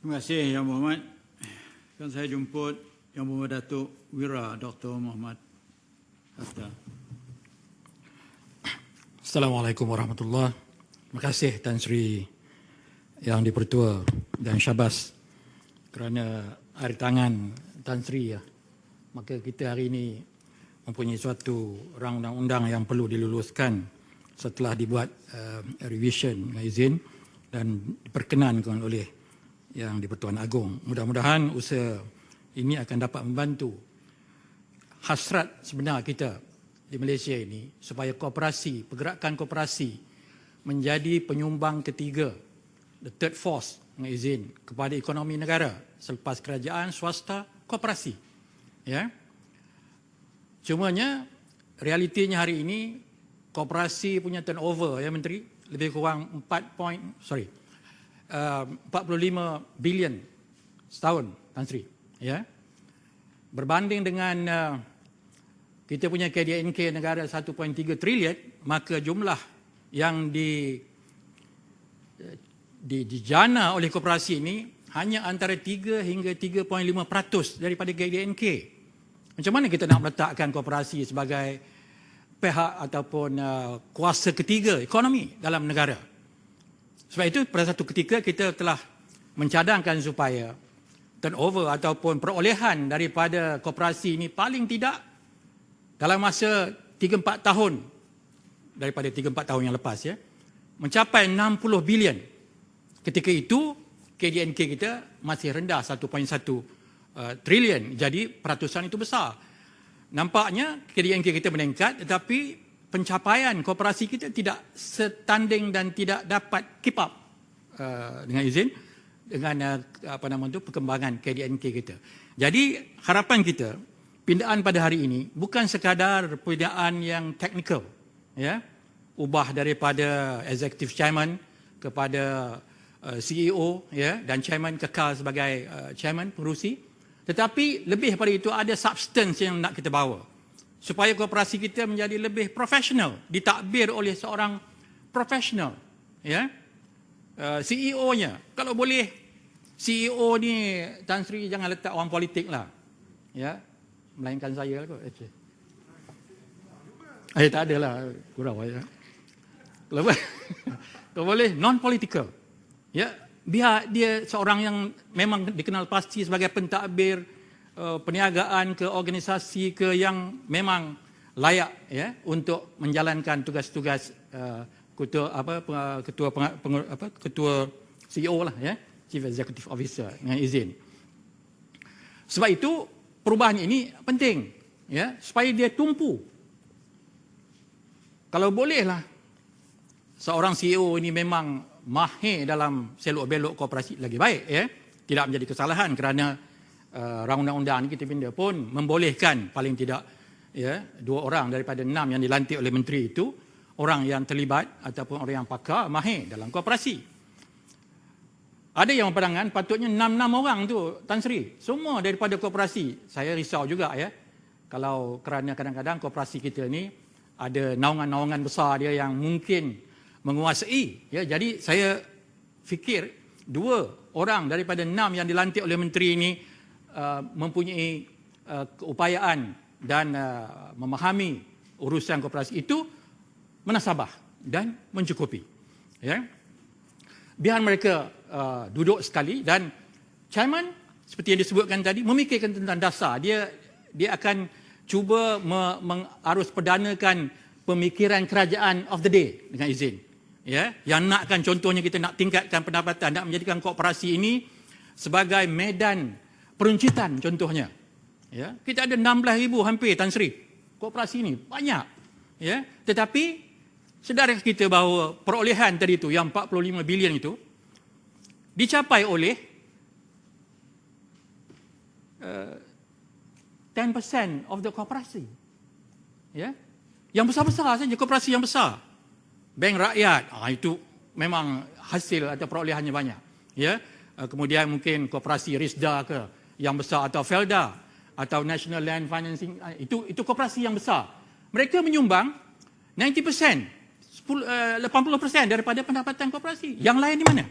Terima kasih Yang Berhormat. Kan saya jemput Yang Berhormat Datuk Wira Dr. Muhammad Haftar. Assalamualaikum warahmatullahi wabarakatuh. Terima kasih Tan Sri Yang di-Pertua dan Syabas kerana air tangan Tan Sri ya. Maka kita hari ini mempunyai suatu rang undang-undang yang perlu diluluskan setelah dibuat revision dengan izin dan diperkenankan oleh Yang di-Pertuan Agong. Mudah-mudahan usaha ini akan dapat membantu hasrat sebenar kita di Malaysia ini supaya koperasi, pergerakan koperasi menjadi penyumbang ketiga, the third force dengan izin kepada ekonomi negara selepas kerajaan, swasta, koperasi. Ya. Cumanya realitinya hari ini koperasi punya turnover ya Menteri lebih kurang 45 bilion setahun Tan Sri ya. Berbanding dengan kita punya KDNK negara 1.3 trilion, maka jumlah yang dijana oleh koperasi ini hanya antara 3 hingga 3.5% daripada KDNK. Macam mana kita nak meletakkan koperasi sebagai pihak ataupun kuasa ketiga ekonomi dalam negara? Sebab itu pada satu ketika kita telah mencadangkan supaya turnover ataupun perolehan daripada koperasi ini paling tidak dalam masa 3-4 tahun daripada 3-4 tahun yang lepas ya mencapai 60 bilion. Ketika itu KDNK kita masih rendah 1.1 trilion. Jadi peratusan itu besar. Nampaknya KDNK kita meningkat tetapi pencapaian koperasi kita tidak setanding dan tidak dapat keep up dengan izin dengan perkembangan KDNK kita. Jadi harapan kita pindaan pada hari ini bukan sekadar pindaan yang teknikal ya, ubah daripada executive chairman kepada CEO ya, dan chairman kekal sebagai chairman pengerusi, tetapi lebih daripada itu ada substance yang nak kita bawa supaya koperasi kita menjadi lebih profesional, ditadbir oleh seorang profesional ya. CEO-nya kalau boleh CEO ni Tan Sri jangan letak orang politik lah ya, melainkan saya kot. Tak adalah kurang ya. Kalau boleh non-political ya, biar dia seorang yang memang dikenal pasti sebagai pentadbir perniagaan ke organisasi ke yang memang layak ya untuk menjalankan tugas-tugas ketua CEO lah ya, Chief Executive Officer dengan izin. Sebab itu perubahan ini penting ya supaya dia tumpu. Kalau bolehlah seorang CEO ini memang mahir dalam selok-belok koperasi lagi baik ya, tidak menjadi kesalahan kerana rang undang-undang kita pindah pun membolehkan paling tidak ya 2 orang daripada 6 yang dilantik oleh menteri itu orang yang terlibat ataupun orang yang pakar mahir dalam koperasi. Ada yang berpandangan patutnya 6 orang tu Tan Sri semua daripada koperasi. Saya risau juga ya kalau kerana kadang-kadang koperasi kita ni ada naungan-naungan besar dia yang mungkin menguasai ya. Jadi saya fikir 2 orang daripada 6 yang dilantik oleh menteri ini mempunyai keupayaan dan memahami urusan koperasi itu menasabah dan mencukupi ya. Biar mereka duduk sekali dan chairman seperti yang disebutkan tadi memikirkan tentang dasar. Dia akan cuba mengarus perdanakan pemikiran kerajaan of the day dengan izin ya, yang nakkan contohnya kita nak tingkatkan pendapatan, nak menjadikan koperasi ini sebagai medan peruncitan contohnya ya. Kita ada 16,000 hampir Tan Sri koperasi ini banyak ya, tetapi sedarakah kita bahawa perolehan tadi itu yang 45 bilion itu dicapai oleh 10% of the koperasi ya. Yang besar-besar saja koperasi yang besar, bank rakyat itu memang hasil atau perolehannya banyak ya. Kemudian mungkin koperasi Risda ke yang besar atau Felda atau National Land Financing, itu koperasi yang besar. Mereka menyumbang 90%, 80% daripada pendapatan koperasi. Yang lain di mana?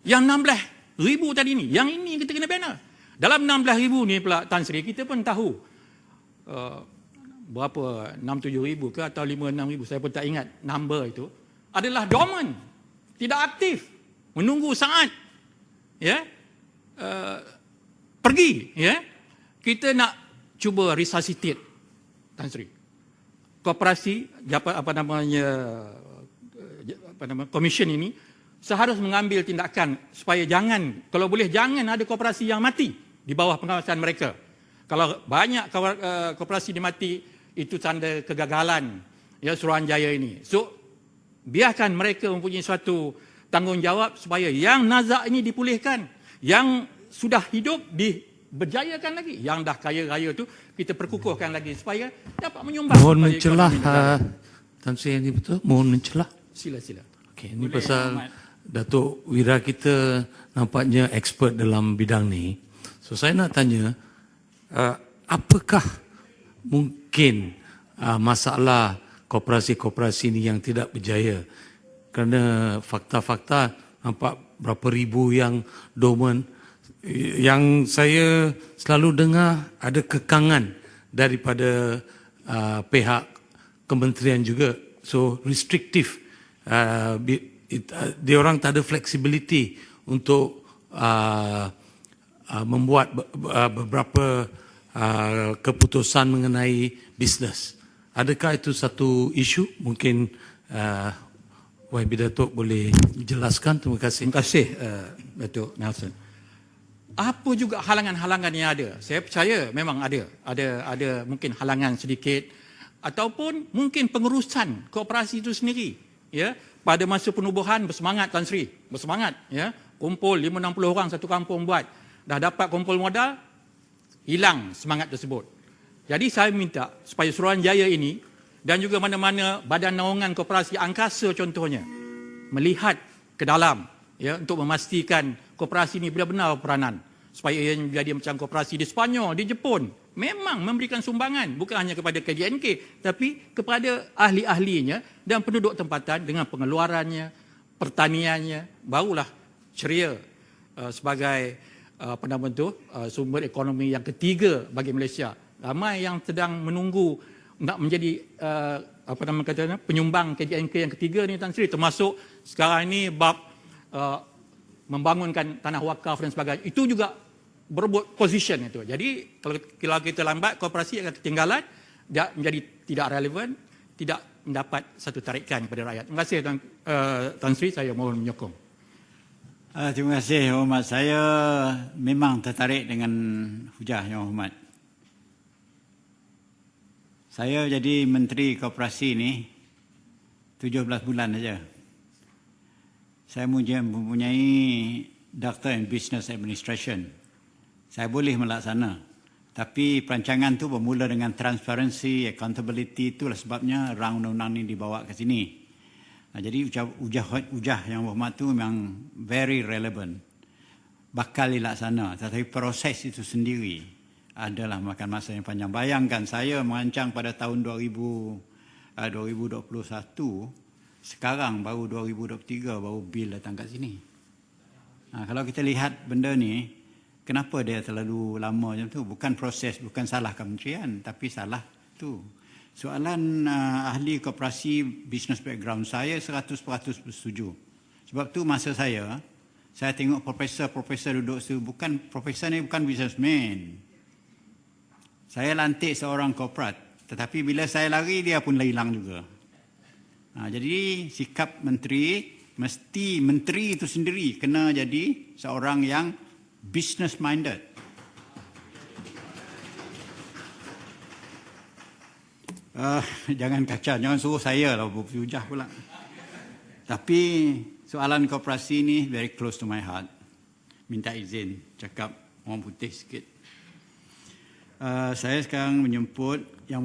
Yang 16 ribu tadi ni. Yang ini kita kena bina. Dalam 16,000 ni pula Tan Sri, kita pun tahu berapa 67,000 ke atau 56,000, saya pun tak ingat number itu, adalah dormant, tidak aktif, menunggu saat pergi. Kita nak cuba resuscitate, Tan Sri, koperasi komisen ini seharusnya mengambil tindakan supaya kalau boleh jangan ada koperasi yang mati di bawah pengawasan mereka. Kalau banyak koperasi dimati, itu tanda kegagalan Suruhanjaya ini. So, biarkan mereka mempunyai suatu tanggungjawab supaya yang nazak ini dipulihkan. Yang sudah hidup berjayakan lagi. Yang dah kaya raya tu kita perkukuhkan lagi supaya dapat menyumbang. Mohon mencelah, Tan Sri, ini betul? Mohon mencelah. Sila. Okey, ini pasal Datuk Wira kita nampaknya expert dalam bidang ni. So saya nak tanya, apakah mungkin masalah koperasi-koperasi ini yang tidak berjaya? Kerana fakta-fakta nampak berapa ribu yang dormant. Yang saya selalu dengar ada kekangan daripada pihak kementerian juga. So restrictive. Dia orang tak ada flexibility untuk membuat beberapa keputusan mengenai bisnes. Adakah itu satu isu? Mungkin YB Datuk boleh jelaskan. Terima kasih. Terima kasih, Datuk Nelson. Apa juga halangan-halangan yang ada? Saya percaya memang ada mungkin halangan sedikit ataupun mungkin pengurusan koperasi itu sendiri. Pada masa penubuhan bersemangat, Tan Sri, bersemangat. Kumpul 5-60 orang satu kampung buat. Dah dapat kumpul modal, hilang semangat tersebut. Jadi saya minta supaya Suruhanjaya ini dan juga mana-mana badan naungan koperasi angkasa contohnya melihat ke dalam untuk memastikan koperasi ini benar-benar peranan supaya ia menjadi macam koperasi di Sepanyol, di Jepun, memang memberikan sumbangan bukan hanya kepada KJNK tapi kepada ahli-ahlinya dan penduduk tempatan dengan pengeluarannya, pertaniannya, barulah ceria sebagai sumber ekonomi yang ketiga bagi Malaysia. Ramai yang sedang menunggu nak menjadi penyumbang KJNK yang ketiga ni, Tan Sri, termasuk sekarang ini bab membangunkan tanah wakaf dan sebagainya. Itu juga berebut position itu. Jadi kalau kita lambat, koperasi akan ketinggalan, dia menjadi tidak relevan, tidak mendapat satu tarikan kepada rakyat. Terima kasih, Tan Sri, saya mohon menyokong. Terima kasih, Yang Hormat. Saya memang tertarik dengan hujah Yang Hormat. Saya jadi Menteri Koperasi ni 17 bulan saja. Saya mempunyai Doctor in Business Administration. Saya boleh melaksana. Tapi perancangan tu bermula dengan transparansi, accountability, itulah sebabnya rang undang-undang ni dibawa ke sini. Jadi ujah Yang Hormat tu memang very relevant. Bakal dilaksana. Tetapi proses itu sendiri adalah makan masa yang panjang. Bayangkan saya merancang pada tahun 2021, sekarang baru 2023 baru bil datang kat sini. Kalau kita lihat benda ni, kenapa dia terlalu lama macam tu? Bukan proses, bukan salah kementerian, tapi salah tu. Soalan ahli koperasi business background saya 100% bersetuju. Sebab tu masa saya tengok profesor duduk situ, profesor ni bukan businessman. Saya lantik seorang korporat, tetapi bila saya lari dia pun hilang juga. Jadi sikap menteri, mesti menteri itu sendiri kena jadi seorang yang business minded. Jangan kacau, jangan suruh saya lah berhujah pula. Tapi soalan koperasi ni very close to my heart. Minta izin cakap orang putih sikit. Saya sekarang menjemput Yang